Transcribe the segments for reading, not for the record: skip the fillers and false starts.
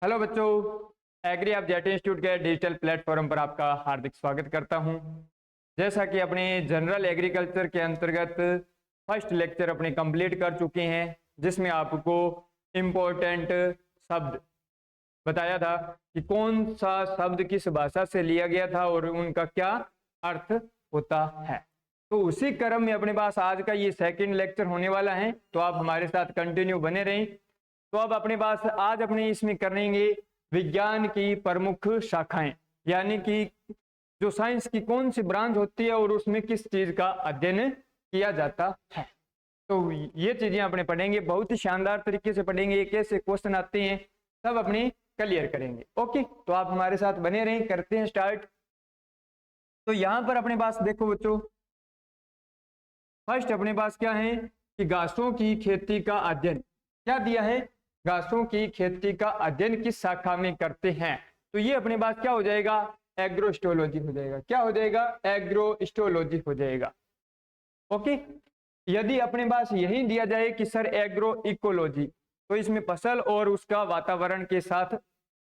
Hello बच्चों, agree आप jet institute के डिजिटल प्लेटफॉर्म पर आपका हार्दिक स्वागत करता हूं। जैसा कि अपने जनरल एग्रीकल्चर के अंतर्गत फर्स्ट लेक्चर अपने कंप्लीट कर चुके हैं, जिसमें आपको इम्पोर्टेंट शब्द बताया था कि कौन सा शब्द किस भाषा से लिया गया था और उनका क्या अर्थ होता है। तो उसी क्रम में अपने पास आज का ये सेकंड लेक्चर होने वाला है, तो आप हमारे साथ कंटिन्यू बने रहें। तो अब अपने पास आज अपने इसमें करेंगे विज्ञान की प्रमुख शाखाएं, यानी कि जो साइंस की कौन सी ब्रांच होती है और उसमें किस चीज का अध्ययन किया जाता है। तो ये चीजें अपने पढ़ेंगे, बहुत ही शानदार तरीके से पढ़ेंगे, कैसे क्वेश्चन आते हैं सब अपने क्लियर करेंगे। ओके, तो आप हमारे साथ बने रहें, करते हैं स्टार्ट। तो यहां पर अपने पास देखो बच्चों, फर्स्ट अपने पास क्या है कि घासों की खेती का अध्ययन क्या दिया है, घासों की खेती का अध्ययन किस शाखा में करते हैं। तो ये अपने पास क्या हो जाएगा, एग्रोस्टोलॉजी हो जाएगा। क्या हो जाएगा, एग्रोस्टोलॉजी हो जाएगा। ओके, यदि अपने पास यही दिया जाए कि सर एग्रो इकोलॉजी, तो इसमें फसल और उसका वातावरण के साथ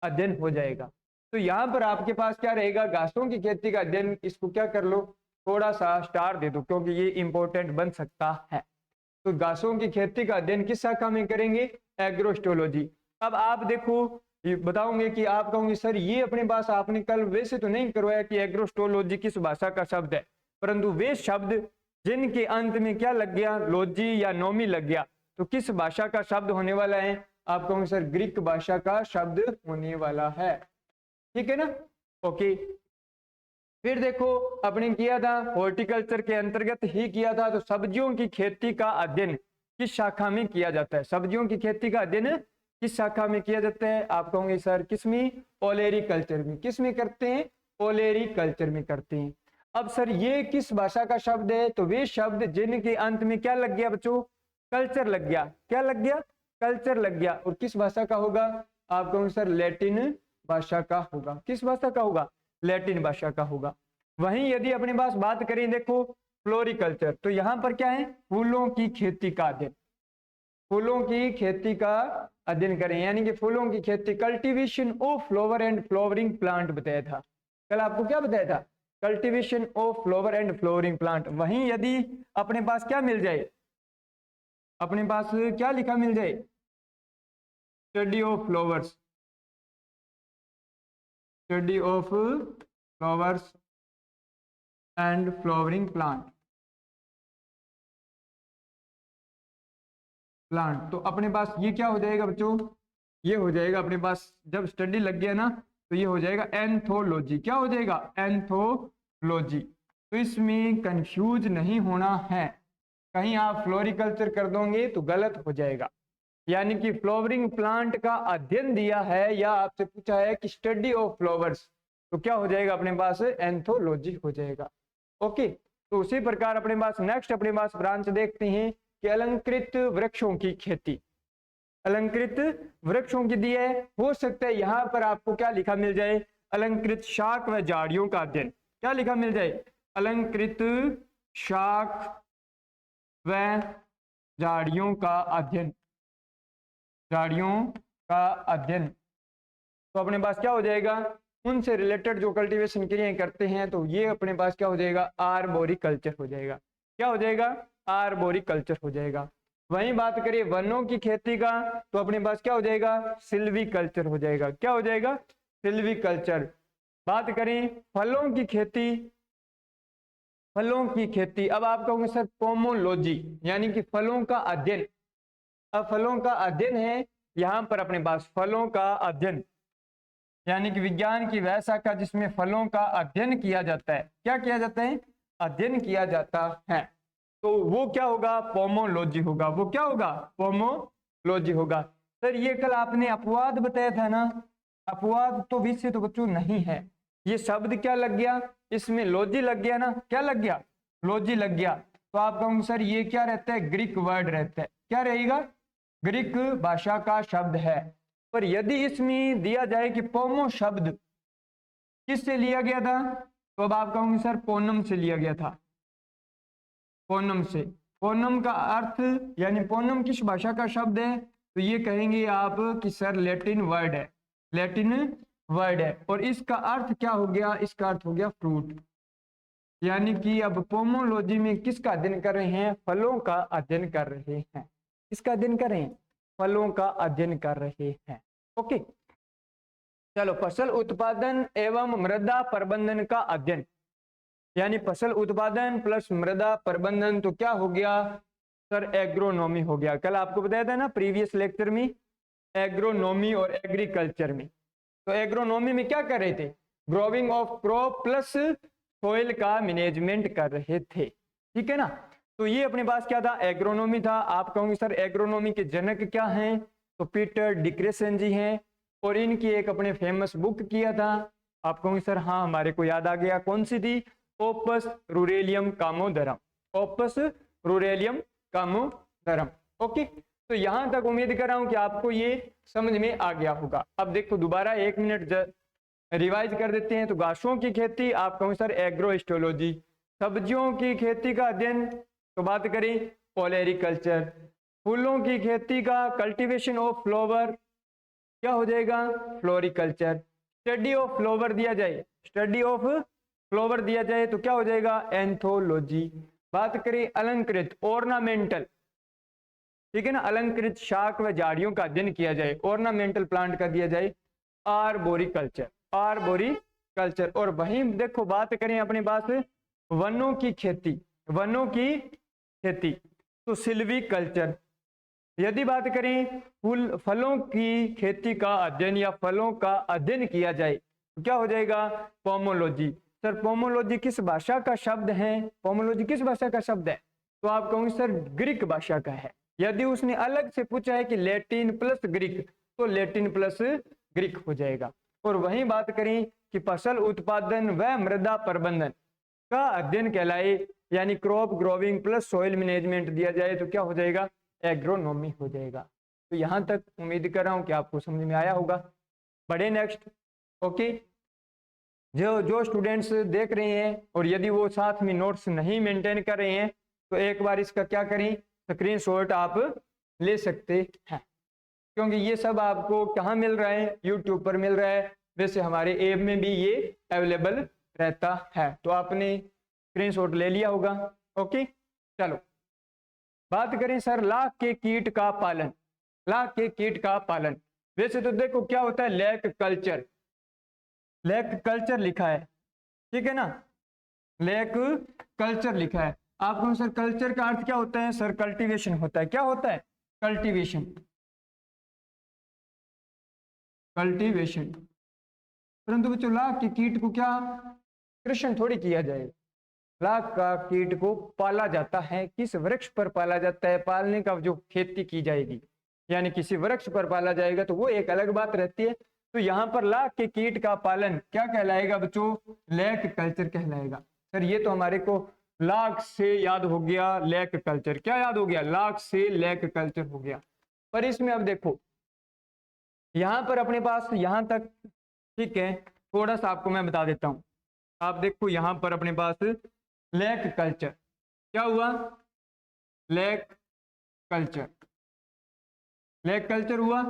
अध्ययन हो जाएगा। तो यहाँ पर आपके पास क्या रहेगा, घासों की खेती का अध्ययन, इसको क्या कर लो, थोड़ा सा स्टार दे दो क्योंकि ये इंपॉर्टेंट बन सकता है। तो घासों की खेती का अध्ययन किस शाखा में करेंगे, एग्रोस्टोलॉजी। अब आप देखो, ये बताओगे कि आप कहोगे सर ये अपने पास आपने कल वैसे तो नहीं करवाया कि एग्रोस्टोलॉजी किस भाषा का शब्द है, परंतु वे शब्द जिनके अंत में क्या लग गया, लॉजी या नोमी लग गया, तो किस भाषा का शब्द होने वाला है, आप कहोगे सर ग्रीक भाषा का शब्द होने वाला है। ठीक है ना। ओके, फिर देखो अपने किया था हॉर्टिकल्चर के अंतर्गत ही किया था, तो सब्जियों की खेती का अध्ययन किस शाखा में किया जाता है, सब्जियों की खेती का अध्ययन किस शाखा में किया जाता है, आप कहोगे सर किसमें, ओलेरीकल्चर में। किस में करते हैं, ओलेरीकल्चर में करते हैं। अब सर ये किस भाषा का शब्द है, तो वे शब्द जिनके अंत में क्या लग गया बच्चों, कल्चर लग गया। क्या लग गया, कल्चर लग गया। और किस भाषा का होगा, आप कहोगे सर लैटिन भाषा का होगा। किस भाषा का होगा, लैटिन भाषा का होगा। वहीं यदि अपने पास बात करें देखो फ्लोरिकल्चर, तो यहां पर क्या है, फूलों की खेती का अध्ययन, फूलों की खेती का अध्ययन करें, यानी कि फूलों की खेती, cultivation of flower and flowering plant बताया था कल। आपको क्या बताया था, cultivation of flower and flowering plant. वहीं यदि अपने पास क्या मिल जाए, अपने पास क्या लिखा मिल जाए, study of flowers, study of flowers and flowering plant, तो अपने पास ये क्या हो जाएगा बच्चों, ये हो जाएगा अपने पास, जब स्टडी लग गया ना तो ये हो जाएगा एंथोलॉजी। क्या हो जाएगा, एंथोलॉजी। तो इसमें कंफ्यूज नहीं होना है, कहीं आप फ्लोरिकल्चर कर दोगे तो गलत हो जाएगा। यानी कि फ्लावरिंग प्लांट का अध्ययन दिया है या आपसे पूछा है कि स्टडी ऑफ फ्लावर्स, तो क्या हो जाएगा अपने पास, एंथोलॉजी हो जाएगा। ओके, तो उसी प्रकार अपने पास नेक्स्ट अपने पास ब्रांच देखते हैं कि अलंकृत वृक्षों की खेती, अलंकृत वृक्षों की दी है। हो सकता है यहां पर आपको क्या लिखा मिल जाए, अलंकृत शाक व झाड़ियों का अध्ययन। क्या लिखा मिल जाए, अलंकृत शाक व झाड़ियों का अध्ययन, झाड़ियों का अध्ययन। तो अपने पास क्या हो जाएगा, उनसे रिलेटेड जो कल्टीवेशन क्रियाएं करते हैं, तो ये अपने पास क्या हो जाएगा, आर्बोरिकल्चर हो जाएगा। क्या हो जाएगा, आर्बोरिकल्चर हो जाएगा। वहीं बात करिए वनों की खेती का, तो अपने पास क्या हो जाएगा, सिल्वीकल्चर हो जाएगा। क्या हो जाएगा, सिल्वीकल्चर। बात करें फलों की खेती, फलों की खेती, अब आप कहोगे सर पोमोलॉजी, यानी कि फलों का अध्ययन। अब फलों का अध्ययन है, यहां पर अपने पास फलों का अध्ययन, यानी कि विज्ञान की वह शाखा जिसमें फलों का अध्ययन किया जाता है। क्या किया जाता है, अध्ययन किया जाता है। तो वो क्या होगा, पोमोलॉजी होगा। वो क्या होगा, पोमोलॉजी होगा। सर ये कल आपने अपवाद बताया था ना, अपवाद तो विषय तो बच्चों नहीं है, ये शब्द क्या लग गया, इसमें लॉजी लग गया ना। क्या लग गया, लॉजी लग गया। तो आप कहोगे सर ये क्या रहता है, ग्रीक वर्ड रहता है। क्या रहेगा, ग्रीक भाषा का शब्द है। पर यदि इसमें दिया जाए कि पोमो शब्द किससे लिया गया था, तो अब आप कहोगे सर पोनम से लिया गया था, पोनम से। पोनम का अर्थ यानी पोनम किस भाषा का शब्द है, तो ये कहेंगे आप कि सर लैटिन वर्ड है। लैटिन वर्ड है। और इसका अर्थ क्या हो गया, इसका अर्थ हो गया फ्रूट। यानी कि अब पोमोलॉजी में किसका अध्ययन कर रहे हैं, फलों का अध्ययन कर रहे हैं। किसका अध्ययन कर रहे हैं, फलों का अध्ययन कर रहे हैं। ओके चलो, फसल उत्पादन एवं मृदा प्रबंधन का अध्ययन, यानी फसल उत्पादन प्लस मृदा प्रबंधन तो क्या हो गया सर, एग्रोनॉमी हो गया। कल आपको बताया था ना प्रीवियस लेक्चर में, एग्रोनॉमी और एग्रीकल्चर में। तो एग्रोनॉमी में क्या कर रहे थे, growing of crop plus soil का मैनेजमेंट कर रहे थे, ठीक है ना। तो ये अपने पास क्या था, एग्रोनॉमी था। आप कहोगे सर एग्रोनॉमी के जनक क्या हैं, तो पीटर डिक्रेसन जी हैं, और इनकी एक अपने फेमस बुक किया था। आप कहोगे सर हाँ हमारे को याद आ गया, कौन सी थी, ओपस रूरेलियम कामोदरम, ओपस रूरेलियम कामोदरम। ओके तो यहां तक उम्मीद कर रहा हूं कि आपको ये समझ में आ गया होगा। अब देखो दोबारा 1 मिनट रिवाइज कर देते हैं। तो घासों की खेती, आप कहोगे सर एग्रोस्टोलॉजी। सब्जियों की खेती का अध्ययन तो बात करें ओलेरिकल्चर। फूलों की खेती का कल्टीवेशन ऑफ फ्लावर क्या हो जाएगा, फ्लोरिकल्चर। स्टडी ऑफ फ्लावर दिया जाए, स्टडी ऑफ फ्लावर दिया जाए तो क्या हो जाएगा, एंथोलॉजी। बात करें अलंकृत ऑर्नामेंटल, ठीक है ना, अलंकृत शाक व झाड़ियों का अध्ययन किया जाए, ऑर्नामेंटल प्लांट का दिया जाए आर्बोरिकल्चर, आर्बोरिकल्चर। और वहीं देखो बात करें अपने पास वनों की खेती, वनों की खेती तो सिल्वीकल्चर। यदि बात करें फूल फलों की खेती का अध्ययन या फलों का अध्ययन किया जाए तो क्या हो जाएगा, पोमोलॉजी। सर पोमोलॉजी किस भाषा का शब्द है, पोमोलॉजी किस भाषा का शब्द है, तो आप कहोगे सर ग्रीक भाषा का है। यदि उसने अलग से पूछा है कि लैटिन प्लस ग्रीक, तो लैटिन प्लस ग्रीक हो जाएगा। और वहीं बात करें कि फसल उत्पादन व मृदा प्रबंधन का अध्ययन कहलाए, यानी crop growing plus soil management दिया जाए तो क्या हो जाएगा, एग्रोनॉमी हो जाएगा। तो यहां तक उम्मीद कर रहा हूं कि आपको समझ में आया होगा। बढ़े नेक्स्ट। ओके जो स्टूडेंट्स देख रहे हैं और यदि वो साथ में नोट्स नहीं मेंटेन कर रहे हैं तो एक बार इसका क्या करें, स्क्रीनशॉट आप ले सकते हैं, क्योंकि ये सब आपको कहाँ मिल रहा है, यूट्यूब पर मिल रहा है। वैसे हमारे ऐप में भी ये अवेलेबल रहता है, तो आपने स्क्रीनशॉट ले लिया होगा। ओके चलो बात करें सर लाख के कीट का पालन, लाख के कीट का पालन। वैसे तो देखो क्या होता है, लैक कल्चर, लैक कल्चर लिखा है, ठीक है ना, लैक कल्चर लिखा है। आपको सर कल्चर का अर्थ क्या होता है, सर कल्टीवेशन होता है। क्या होता है, कल्टीवेशन, कल्टीवेशन। परंतु बच्चों लाख के कीट को क्या कृषण थोड़ी किया जाएगा, लाख का कीट को पाला जाता है। किस वृक्ष पर पाला जाता है, पालने का जो खेती की जाएगी यानी किसी वृक्ष पर पाला जाएगा तो वो एक अलग बात रहती है। तो यहाँ पर लाख के कीट का पालन क्या कहलाएगा बच्चों, लैक कल्चर कहलाएगा। सर ये तो हमारे को लाख से याद हो गया, लैक कल्चर क्या याद हो गया, लाख से लैक कल्चर हो गया। पर इसमें अब देखो यहाँ पर अपने पास यहाँ तक ठीक है, थोड़ा सा आपको मैं बता देता हूँ। आप देखो यहाँ पर अपने पास लैक कल्चर क्या हुआ, लैक कल्चर, लैक कल्चर हुआ,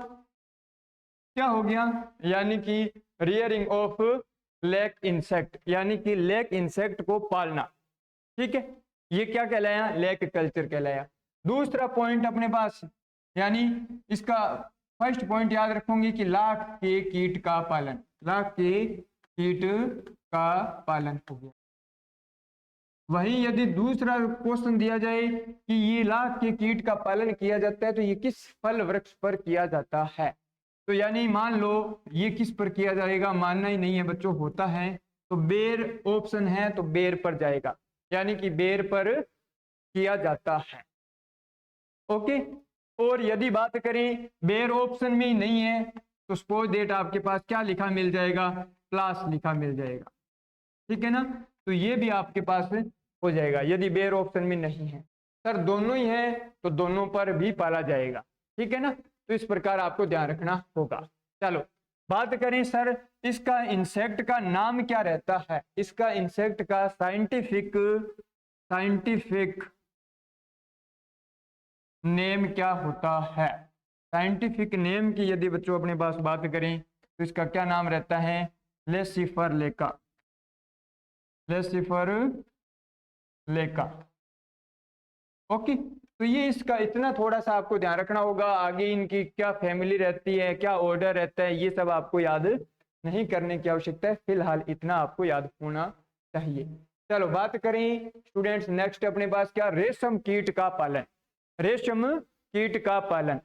क्या हो गया, यानी कि रियरिंग ऑफ लैक इंसेक्ट, यानी कि लैक इंसेक्ट को पालना, ठीक है, ये क्या कहलाया, लैक कल्चर कहलाया। दूसरा पॉइंट अपने पास, यानी इसका फर्स्ट पॉइंट याद रखोगे कि लाख के कीट का पालन, लाख के कीट का पालन हो गया। वहीं यदि दूसरा क्वेश्चन दिया जाए कि ये लाख के कीट का पालन किया जाता है तो ये किस फल वृक्ष पर किया जाता है, तो यानी मान लो ये किस पर किया जाएगा, मानना ही नहीं है बच्चों, होता है तो बेर ऑप्शन है तो बेर पर जाएगा, यानी कि बेर पर किया जाता है। ओके और यदि बात करें बेर ऑप्शन में ही नहीं है तो सपोज डेट आपके पास क्या लिखा मिल जाएगा, प्लास लिखा मिल जाएगा, ठीक है ना। तो ये भी आपके पास हो जाएगा यदि बेर ऑप्शन में नहीं है। सर दोनों ही है तो दोनों पर भी पाला जाएगा, ठीक है ना। तो इस प्रकार आपको ध्यान रखना होगा। चलो बात करें सर इसका इंसेक्ट का नाम क्या रहता है, इसका इंसेक्ट का साइंटिफिक नेम क्या होता है। साइंटिफिक नेम की यदि बच्चों अपने पास बात करें तो इसका क्या नाम रहता है, लेसिफर लेका, लेसिफर लेका। ओके, तो ये इसका इतना थोड़ा सा आपको ध्यान रखना होगा। आगे इनकी क्या फैमिली रहती है, क्या ऑर्डर रहता है, ये सब आपको याद नहीं करने की आवश्यकता है, फिलहाल इतना आपको याद होना चाहिए। चलो बात करें स्टूडेंट्स, नेक्स्ट अपने पास क्या, रेशम कीट का पालन, रेशम कीट का पालन।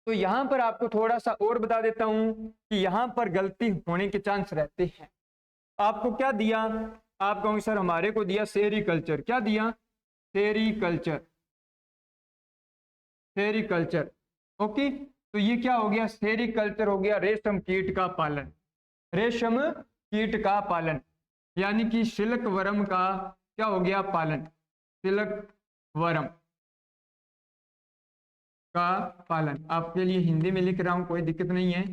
तो यहां पर आपको थोड़ा सा और बता देता हूं कि यहां पर गलती होने के चांस रहते हैं। आपको क्या दिया, आप कहोगे सर हमारे को दिया सेरीकल्चर, क्या दिया, सेरीकल्चर, सेरीकल्चर। ओके, तो ये क्या हो गया, सेरीकल्चर हो गया रेशम कीट का पालन, रेशम कीट का पालन, यानी कि सिल्क वर्म का क्या हो गया पालन, सिल्क वर्म का पालन। आपके लिए हिंदी में लिख रहा हूं, कोई दिक्कत नहीं है,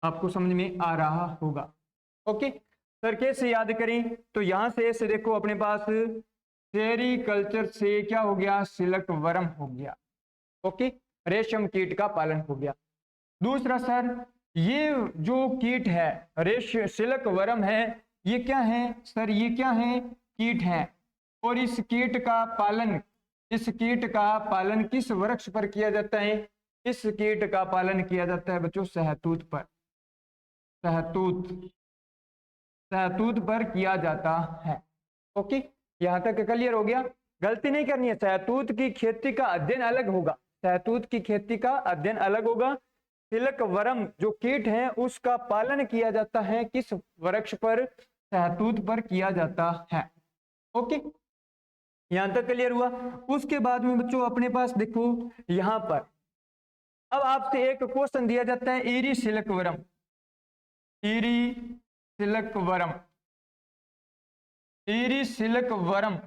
आपको समझ में आ रहा होगा। ओके सर, कैसे याद करें, तो यहां से ऐसे देखो अपने पास सेरीकल्चर से क्या हो गया, सिल्क वर्म हो गया। ओके, रेशम कीट का पालन हो गया। दूसरा सर, ये जो कीट है सिल्क वर्म है, ये क्या है सर, ये क्या है, कीट है। और इस कीट का पालन, इस कीट का पालन किस वृक्ष पर किया जाता है, इस कीट का पालन किया जाता है बच्चों सहतूत पर, सहतूत, सहतूत पर किया जाता है। ओके, यहां तक क्लियर हो गया, गलती नहीं करनी है। सहतूत की खेती का अध्ययन अलग होगा, सहतूत की खेती का अध्ययन अलग होगा। सिल्क वर्म जो कीट है उसका पालन किया जाता है किस वृक्ष पर, सहतूत पर किया जाता है। ओके, यहां तक क्लियर हुआ। उसके बाद में बच्चों अपने पास देखो यहां पर अब आपसे एक क्वेश्चन दिया जाता है, eerie silk worm, eerie silk worm, eerie silk worm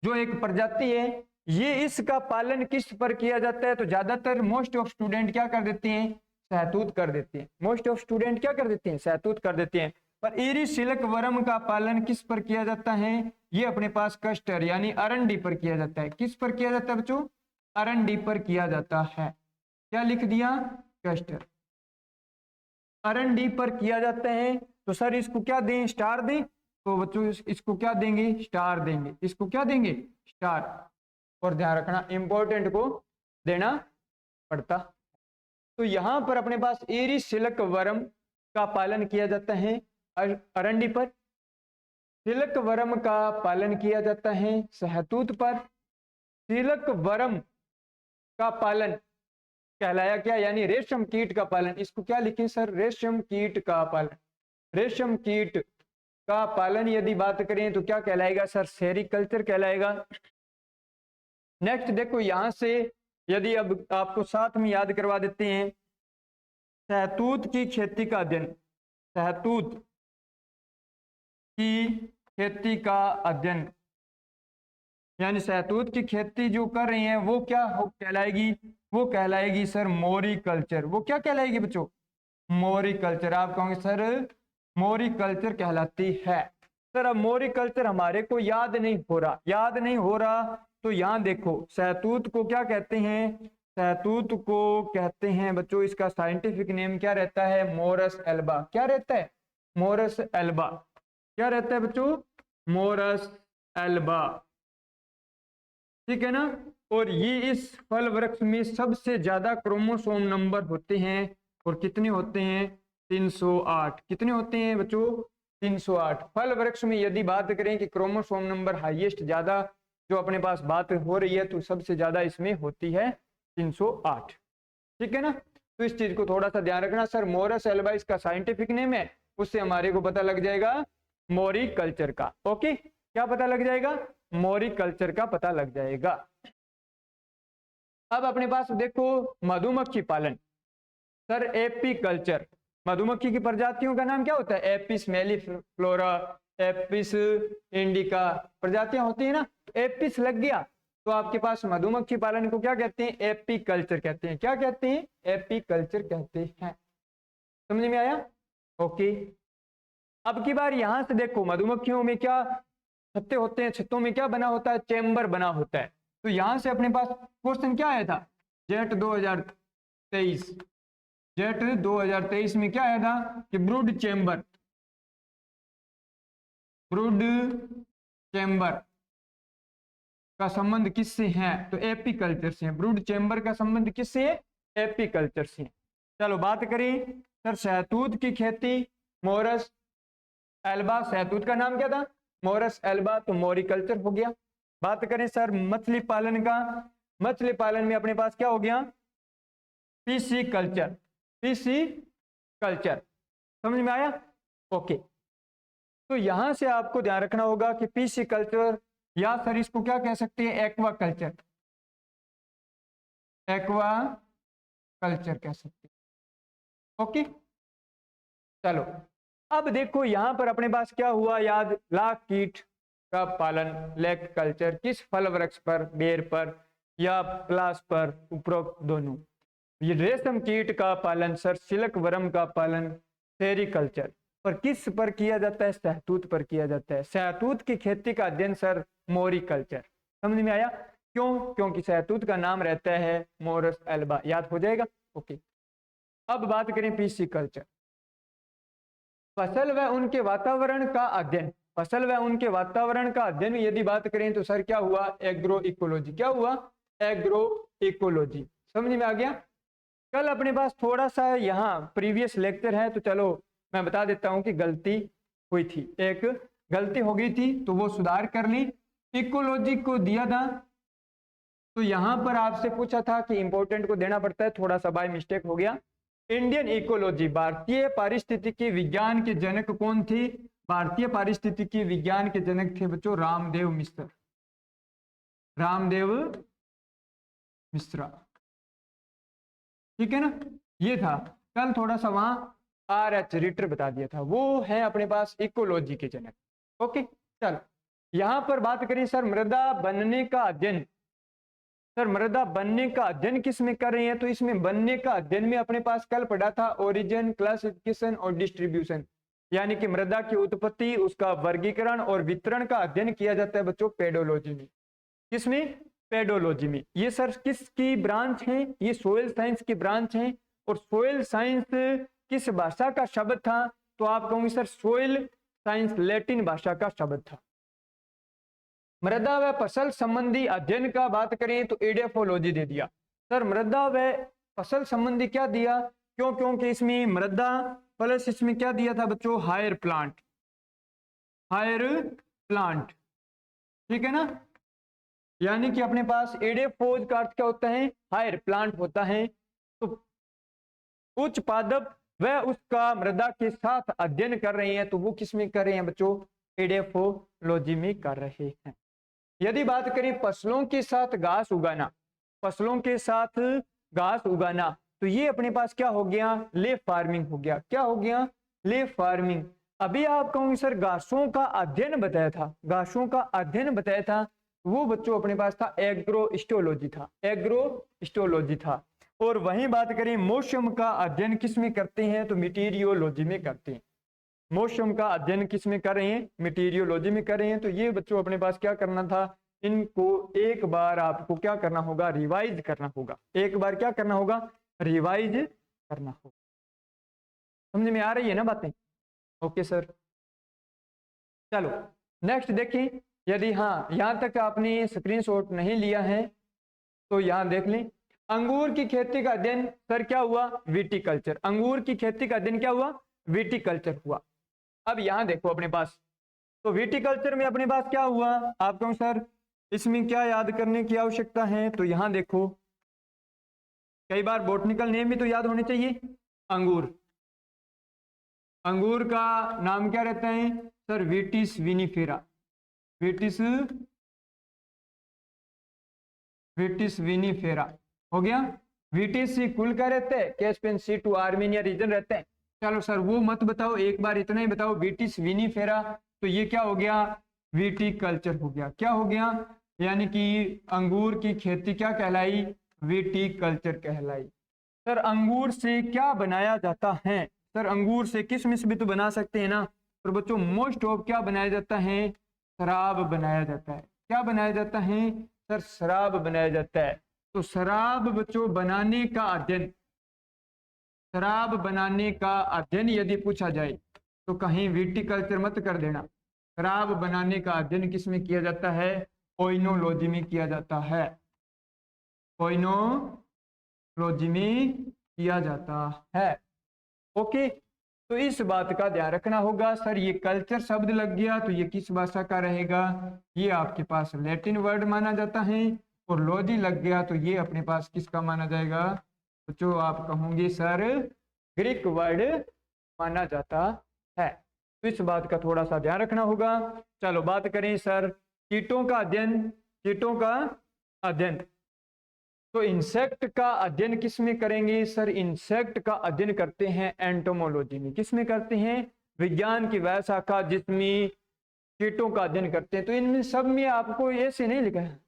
जो एक प्रजाति है, ये इसका पालन किस पर किया जाता है, तो ज्यादातर मोस्ट ऑफ स्टूडेंट क्या कर देते हैं, सहतूत कर देते हैं, मोस्ट ऑफ स्टूडेंट क्या कर देते हैं, सहतूत कर देते हैं। पर ईरी सिल्क वर्म का पालन किस पर किया जाता है, ये अपने पास कस्टर यानी अरंडी पर किया जाता है। किस पर किया जाता है बच्चों, अरंडी पर किया जाता है। क्या लिख दिया, कस्टर, अरंडी पर किया जाता है। तो सर इसको क्या दें, स्टार दें, तो बच्चों इसको क्या देंगे, स्टार देंगे, इसको क्या देंगे, स्टार। और ध्यान रखना इंपॉर्टेंट को देना पड़ता। तो यहां पर अपने पास ईरी सिल्क वर्म का पालन किया जाता है अरंडी पर, सिल्क वर्म का पालन किया जाता है सहतूत पर। सिल्क वर्म का पालन कहलाया क्या, यानी रेशम कीट का पालन, इसको क्या लिखें सर, रेशम कीट का पालन, रेशम कीट का पालन यदि बात करें तो क्या कहलाएगा सर, सेरीकल्चर कहलाएगा। नेक्स्ट देखो यहां से यदि अब आपको साथ में याद करवा देते हैं, सहतूत की खेती का अध्ययन, सहतूत की खेती का अध्ययन, यानी सहतूत की खेती जो कर रही हैं वो क्या कहलाएगी, वो कहलाएगी सर मोरिकल्चर। वो क्या कहलाएगी बच्चों, मोरिकल्चर। आप कहोगे सर मोरिकल्चर कहलाती है। सर अब मोरिकल्चर हमारे को याद नहीं हो रहा, याद नहीं हो रहा, तो यहां देखो सहतूत को क्या कहते हैं, सहतूत को कहते हैं बच्चों, इसका साइंटिफिक नेम क्या रहता है, मोरस एल्बा। क्या रहता है, मोरस एल्बा। क्या रहता है बच्चों, मोरस एल्बा, ठीक है ना। और ये इस फल वृक्ष में सबसे ज्यादा क्रोमोसोम नंबर होते हैं, और कितने होते हैं, 308। कितने होते हैं बच्चों, 308। फल वृक्ष में यदि बात करें कि क्रोमोसोम नंबर हाईएस्ट ज्यादा जो अपने पास बात हो रही है, तो सबसे ज्यादा इसमें होती है 308, ठीक है ना। तो इस चीज को थोड़ा सा ध्यान रखना। सर मोरस एल्बा इसका साइंटिफिक नेम है, उससे हमारे को पता लग जाएगा मोरिकल्चर का। ओके, क्या पता लग जाएगा, मोरिकल्चर का पता लग जाएगा। अब अपने पास देखो मधुमक्खी पालन, सर एपीकल्चर। मधुमक्खी की प्रजातियों का नाम क्या होता है, एपिस मेलिफ्लोरा, एपिस इंडिका, प्रजातियां होती है ना। एपिस लग गया तो आपके पास मधुमक्खी पालन को क्या कहते हैं, एपीकल्चर कहते हैं। क्या कहते हैं, एपीकल्चर कहते हैं। समझ में आया, ओके। अब की बार यहां से देखो मधुमक्खियों में क्या छत्ते होते हैं, छत्तों में क्या बना होता है, चैम्बर बना होता है। तो यहां से अपने पास क्वेश्चन क्या आया था, जेट 2023 जेट 2023 में क्या आया था कि ब्रूड चेम्बर का संबंध किससे है, तो एपीकल्चर से है। ब्रूड चेम्बर का संबंध किससे है, एपीकल्चर से। चलो बात करें सर शहतूत की खेती, मोरस एल्बा, शहतूत का नाम क्या था, मोरस एल्बा, तो मोरिकल्चर हो गया। बात करें सर मछली पालन का, मछली पालन में अपने पास क्या हो गया, पीसी कल्चर, समझ में आया, ओके। तो यहां से आपको ध्यान रखना होगा कि पीसी कल्चर या सर इसको क्या कह सकते हैं, एक्वा कल्चर कह सकते हैं, ओके। चलो अब देखो यहां पर अपने पास क्या हुआ याद, लाख कीट का पालन, लैक कल्चर, किस फल वृक्ष पर, बेर पर या प्लास पर, उपरोक्त दोनों। ये रेशम कीट का पालन सर, सिल्क वर्म का पालन सेरिकल्चर, पर किस पर किया जाता है, शहतूत पर किया जाता है। शहतूत की खेती का अध्ययन सर मोरिकल्चर। समझ में आया, क्यों, क्योंकि शहतूत का नाम रहता है मोरस एल्बा, याद हो जाएगा, ओके। अब बात करें पीसी कल्चर, फसल व उनके वातावरण का अध्ययन, फसल व उनके वातावरण का अध्ययन यदि बात करें तो सर क्या हुआ, एग्रो इकोलॉजी। क्या हुआ, एग्रो इकोलॉजी। समझ में आ गया। कल अपने पास थोड़ा सा यहाँ प्रीवियस लेक्चर है, तो चलो मैं बता देता हूं कि गलती हुई थी, एक गलती हो गई थी तो वो सुधार कर ली। इकोलॉजी को दिया था तो यहां पर आपसे पूछा था कि इंपॉर्टेंट को देना पड़ता है, थोड़ा सा बाय मिस्टेक हो गया। इंडियन इकोलॉजी, भारतीय पारिस्थितिकी विज्ञान के जनक कौन थे, भारतीय पारिस्थितिकी विज्ञान के जनक थे बच्चों रामदेव मिश्रा, ठीक है ना। ये था, कल थोड़ा सा वहां RH रिटर बता दिया था, वो है अपने पास इकोलॉजी के जनक, ओके। चलो यहां पर बात करें सर मृदा बनने का अध्ययन, सर मृदा बनने का अध्ययन किस में कर रहे हैं, तो इसमें बनने का अध्ययन में अपने पास कल पढ़ा था ओरिजिन, क्लासिफिकेशन और डिस्ट्रीब्यूशन, यानी कि मृदा की उत्पत्ति, उसका वर्गीकरण और वितरण का अध्ययन किया जाता है बच्चों पेडोलॉजी में। किसमें, पेडोलॉजी में। ये सर किसकी ब्रांच है, ये सोयल साइंस की ब्रांच है। और सोयल साइंस किस भाषा का शब्द था, तो आप कहोगे सर सोयल साइंस लैटिन भाषा का शब्द था। मृदा व फसल संबंधी अध्ययन का बात करें तो एडेफोलॉजी दे दिया। सर मृदा व फसल संबंधी क्या दिया, क्यों, क्योंकि इसमें मृदा प्लस इसमें क्या दिया था बच्चों, हायर प्लांट, ठीक है ना। यानी कि अपने पास एडेफोज का अर्थ क्या होता है, हायर प्लांट होता है। तो उच्च पादप वह उसका मृदा के साथ अध्ययन कर रहे हैं, तो वो किस में कर रहे हैं बच्चों, एडेफोलॉजी में कर रहे हैं। यदि बात करें फसलों के साथ घास उगाना, फसलों के साथ घास उगाना, तो ये अपने पास क्या हो गया, ले फार्मिंग हो गया। क्या हो गया, ले फार्मिंग। अभी आप कहोगे सर घासों का अध्ययन बताया था, घासों का अध्ययन बताया था, वो बच्चों अपने पास था एग्रोस्टोलॉजी था। और वहीं बात करें मौसम का अध्ययन किस में करते हैं, तो मीटीरियोलॉजी में करते हैं। मौसम का अध्ययन किस में कर रहे हैं, मीटीरियोलॉजी में कर रहे हैं। तो ये बच्चों अपने पास क्या करना था, इनको एक बार आपको क्या करना होगा, रिवाइज करना होगा। एक बार क्या करना होगा, रिवाइज करना होगा। समझ में आ रही है ना बातें, ओके सर। चलो नेक्स्ट देखें, यदि हाँ यहां तक आपने स्क्रीनशॉट नहीं लिया है तो यहां देख लें। अंगूर की खेती का अध्ययन सर क्या हुआ, विटीकल्चर। अंगूर की खेती का अध्ययन क्या हुआ, विटीकल्चर हुआ। अब यहां देखो अपने पास, तो विटीकल्चर में अपने पास क्या हुआ, आप कहो सर इसमें क्या याद करने की आवश्यकता है, तो यहां देखो कई बार बोटनिकल नेम भी तो याद होने चाहिए। अंगूर का नाम क्या रहता है सर, विटिस विनिफेरा, विटिस विनिफेरा हो गया। विटिस सी कुल का रहता है, Caspian sea to Armenia region रहता है। चलो सर वो मत बताओ, एक बार इतना ही बताओ, विटिस विनिफेरा, तो ये क्या हो गया, विटीकल्चर हो गया। क्या हो गया, यानी कि अंगूर की खेती क्या कहलाई, विटीकल्चर कहलाई। सर अंगूर से क्या बनाया जाता है, सर अंगूर से किशमिश भी तो बना सकते हैं ना। पर बच्चों मोस्ट ऑफ क्या बनाया जाता है, शराब बनाया जाता है। क्या बनाया जाता है सर, शराब बनाया जाता है। तो शराब बच्चों बनाने का अध्ययन, शराब बनाने का अध्ययन यदि पूछा जाए तो कहीं विटिकल्चर मत कर देना। शराब बनाने का अध्ययन किस में किया जाता है? ओइनोलॉजी में किया जाता है। ओइनोलॉजी में किया जाता है। ओके, तो इस बात का ध्यान रखना होगा। सर ये कल्चर शब्द लग गया तो ये किस भाषा का रहेगा? ये आपके पास लैटिन वर्ड माना जाता है। और लॉजी लग गया तो ये अपने पास किसका माना जाएगा? तो जो आप कहोगे सर ग्रीक वर्ड माना जाता है। तो इस बात का थोड़ा सा ध्यान रखना होगा। चलो बात करें सर कीटों का अध्ययन। कीटों का अध्ययन तो इंसेक्ट का अध्ययन किस में करेंगे? सर इंसेक्ट का अध्ययन करते हैं एंटोमोलॉजी में। किस में करते हैं? विज्ञान की वह शाखा जिसमें कीटों का अध्ययन करते हैं। तो इनमें सब में आपको ऐसे नहीं लिखा है,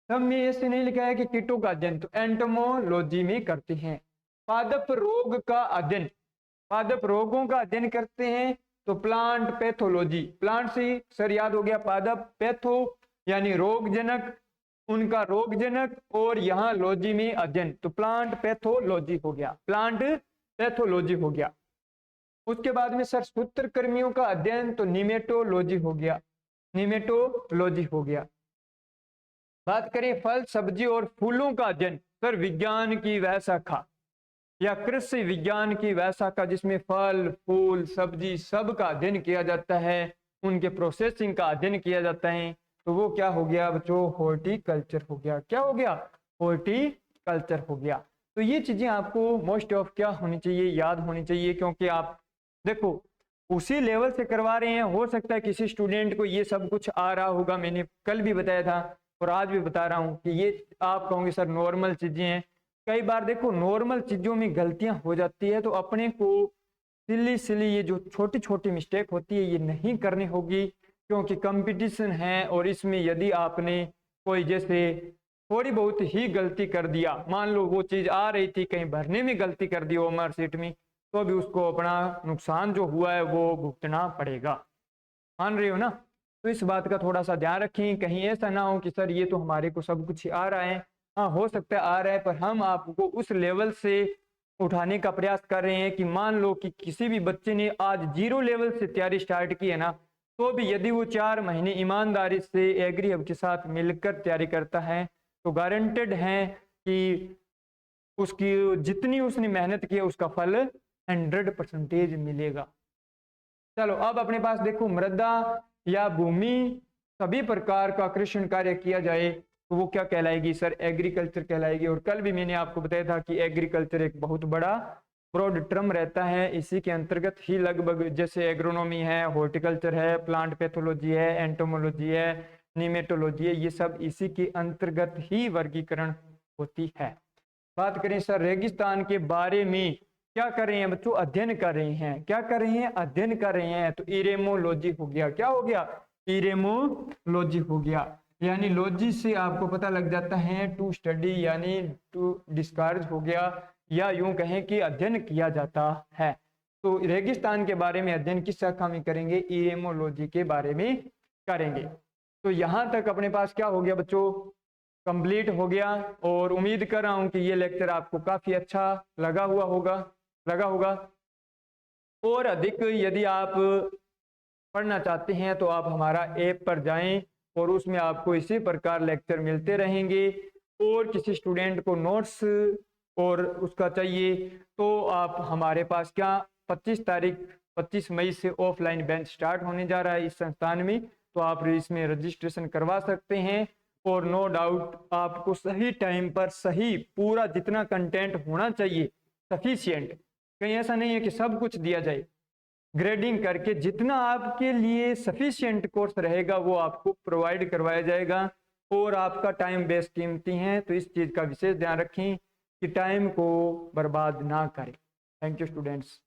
सब में ऐसे नहीं लिखा है कि कीटों का अध्ययन, तो एंटोमोलॉजी में करते हैं। पादप रोग का अध्ययन, पादप रोगों का अध्ययन करते हैं तो प्लांट पैथोलॉजी। प्लांट से सर याद हो गया पादप, पैथो यानी रोगजनक, उनका रोगजनक, और यहाँ लॉजी में अध्ययन, तो प्लांट पैथोलॉजी हो गया, प्लांट पैथोलॉजी हो गया। उसके बाद में सर सूत्रकृमियों का अध्ययन तो निमेटोलॉजी हो गया, निमेटोलॉजी हो गया। बात करें फल सब्जी और फूलों का अध्ययन, सर विज्ञान की वह शाखा या कृषि विज्ञान की वह शाखा जिसमें फल फूल सब्जी सब का अध्ययन किया जाता है, उनके प्रोसेसिंग का अध्ययन किया जाता है, तो वो क्या हो गया बच्चों? हॉर्टिकल्चर हो गया। क्या हो गया? हॉर्टिकल्चर हो गया। तो ये चीजें आपको मोस्ट ऑफ क्या होनी चाहिए? याद होनी चाहिए, क्योंकि आप देखो उसी लेवल से करवा रहे हैं। हो सकता है किसी स्टूडेंट को ये सब कुछ आ रहा होगा, मैंने कल भी बताया था और आज भी बता रहा हूँ कि ये आप कहोगे सर नॉर्मल चीजें हैं। कई बार देखो नॉर्मल चीजों में गलतियां हो जाती है, तो अपने को सिली ये जो छोटी छोटी मिस्टेक होती है ये नहीं करनी होगी, क्योंकि कंपटीशन है। और इसमें यदि आपने कोई जैसे थोड़ी बहुत ही गलती कर दिया, मान लो वो चीज आ रही थी कहीं भरने में गलती कर दी ओमर सीट में, तो भी उसको अपना नुकसान जो हुआ है वो भुगतना पड़ेगा। मान रहे हो ना? तो इस बात का थोड़ा सा ध्यान रखें, कहीं ऐसा ना हो कि सर ये तो हमारे को सब कुछ आ रहा है। हाँ हो सकता है आ रहा है, पर हम आपको उस लेवल से उठाने का प्रयास कर रहे हैं कि मान लो कि किसी भी बच्चे ने आज 0 लेवल से तैयारी स्टार्ट की है ना, तो भी यदि वो 4 महीने ईमानदारी से एग्री हब के साथ मिलकर तैयारी करता है तो गारंटेड है कि उसकी जितनी उसने मेहनत की है उसका फल 100% मिलेगा। चलो अब अपने पास देखो मृदा या भूमि सभी प्रकार का कृषि कार्य किया जाए तो वो क्या कहलाएगी? सर एग्रीकल्चर कहलाएगी। और कल भी मैंने आपको बताया था कि एग्रीकल्चर एक बहुत बड़ा ब्रॉड टर्म रहता है, इसी के अंतर्गत ही लगभग जैसे एग्रोनॉमी है, हॉर्टिकल्चर है, प्लांट पैथोलॉजी है, एंटोमोलॉजी है, निमेटोलॉजी है, ये सब इसी के अंतर्गत ही वर्गीकरण होती है। बात करें सर रेगिस्तान के बारे में क्या कर रहे हैं बच्चों? अध्ययन कर रहे हैं। क्या कर रहे हैं? अध्ययन कर रहे हैं। तो इरेमोलॉजी हो गया। क्या हो गया? इरेमोलॉजी हो गया। यानी लॉजी से आपको पता लग जाता है टू स्टडी यानी टू डिस्कार्ज हो गया, या यूं कहें कि अध्ययन किया जाता है। तो रेगिस्तान के बारे में अध्ययन किस शाखा में करेंगे? इरेमोलॉजी के बारे में करेंगे। तो यहां तक अपने पास क्या हो गया बच्चों? कंप्लीट हो गया। और उम्मीद कर रहा हूं कि ये लेक्चर आपको काफी अच्छा लगा होगा। और अधिक यदि आप पढ़ना चाहते हैं तो आप हमारा ऐप पर जाएं और उसमें आपको इसी प्रकार लेक्चर मिलते रहेंगे। और किसी स्टूडेंट को नोट्स और उसका चाहिए तो आप हमारे पास क्या 25 मई से ऑफलाइन बैच स्टार्ट होने जा रहा है इस संस्थान में, तो आप इसमें रजिस्ट्रेशन करवा सकते हैं। और नो डाउट आपको सही टाइम पर सही पूरा जितना कंटेंट होना चाहिए सफिशिएंट, कहीं ऐसा नहीं है कि सब कुछ दिया जाए, ग्रेडिंग करके जितना आपके लिए सफिशिएंट कोर्स रहेगा वो आपको प्रोवाइड करवाया जाएगा। और आपका टाइम बेस्ट कीमती है, तो इस चीज़ का विशेष ध्यान रखें कि टाइम को बर्बाद ना करें। Thank you students.